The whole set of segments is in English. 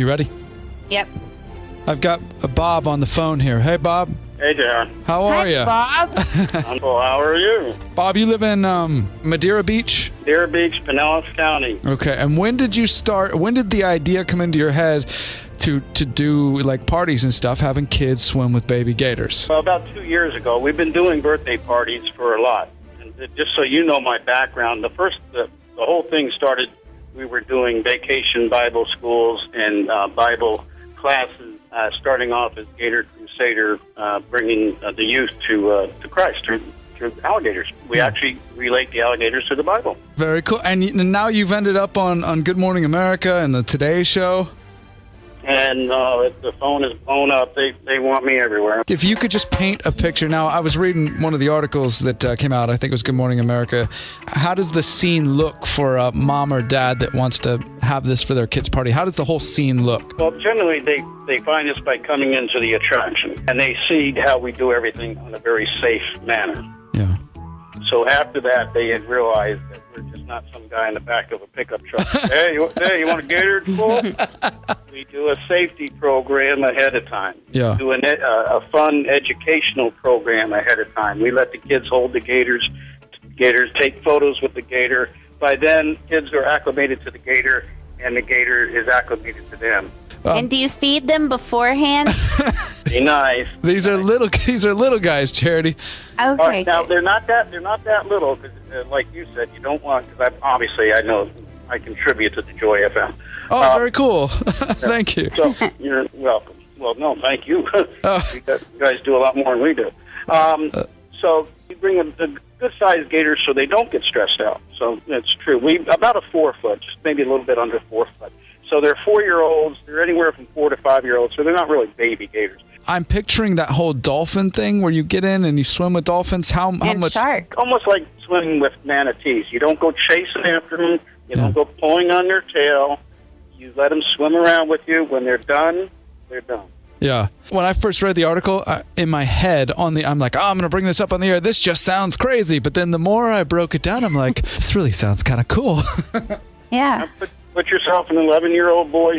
You ready? Yep. I've got Bob on the phone here. Hey, Bob. Hey, Jayar. How are you? Bob. I'm cool. How are you? Bob, you live in Madeira Beach? Deer Beach, Pinellas County. Okay, and when did the idea come into your head to do like parties and stuff, having kids swim with baby gators? Well, about 2 years ago, we've been doing birthday parties for a lot. And just so you know my background, the whole thing started, we were doing vacation Bible schools and Bible classes, starting off as Gator Crusader, bringing the youth to Christ through alligators. We actually relate the alligators to the Bible. Very cool. And now you've ended up on Good Morning America and the Today Show. And the phone is blown up. They want me everywhere. If you could just paint a picture. Now, I was reading one of the articles that came out. I think it was Good Morning America. How does the scene look for a mom or dad that wants to have this for their kids' party? How does the whole scene look? Well, generally, they find us by coming into the attraction, and they see how we do everything in a very safe manner. Yeah. So after that, they had realized that we're just not some guy in the back of a pickup truck. Hey, you want a gator pool? We do a safety program ahead of time. Yeah. We do a fun educational program ahead of time. We let the kids hold the gators, take photos with the gator. By then, kids are acclimated to the gator, and the gator is acclimated to them. And do you feed them beforehand? Be nice. These are little guys, Charity. Okay. Now they're not that little, because like you said, you don't want. Because I know I contribute to the Joy FM. Oh, very cool. Thank you. So you're welcome. Well, no, thank you. You guys do a lot more than we do. So you bring a good-sized gator so they don't get stressed out. So that's true. We about a 4 foot, just maybe a little bit under 4 foot. So they're 4-year-olds. They're anywhere from 4 to 5-year-olds. So they're not really baby gators. I'm picturing that whole dolphin thing where you get in and you swim with dolphins. How much? Shark. Almost like swimming with manatees. You don't go chasing after them. You don't go pulling on their tail. You let them swim around with you. When they're done, they're done. Yeah. When I first read the article, in my head, I'm like, I'm going to bring this up on the air. This just sounds crazy. But then the more I broke it down, I'm like, this really sounds kind of cool. Yeah. Put yourself in an 11-year-old boy,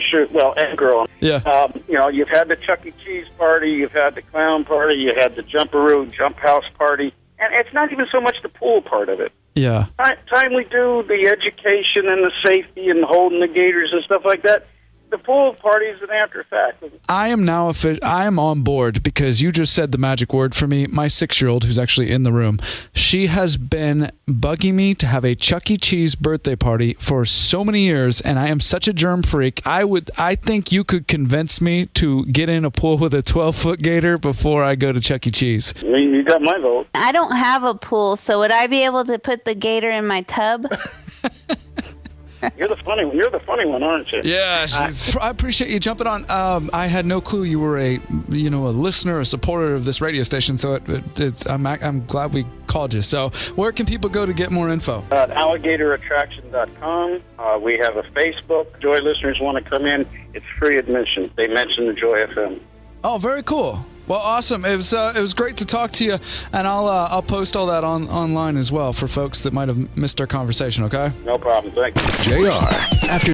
and girl. Yeah. You've had the Chuck E. Cheese party, you've had the clown party, you had the Jumperoo Jump House party, and it's not even so much the pool part of it. Yeah. Time we do the education and the safety and holding the gators and stuff like that, the pool party is an after fact. I am on board because you just said the magic word for me. My 6-year-old, who's actually in the room, she has been bugging me to have a Chuck E. Cheese birthday party for so many years, and I am such a germ freak. I think you could convince me to get in a pool with a 12-foot gator before I go to Chuck E. Cheese. You got my vote. I don't have a pool, so would I be able to put the gator in my tub? You're the funny one, aren't you? Yeah, I appreciate you jumping on. I had no clue you were a listener, a supporter of this radio station. So I'm glad we called you. So where can people go to get more info? AlligatorAttraction.com. We have a Facebook. Joy listeners want to come in. It's free admission. They mention the Joy FM. Oh, very cool. Well, awesome. It was great to talk to you, and I'll post all that online as well for folks that might have missed our conversation. Okay. No problem. Thank you. Jayar. After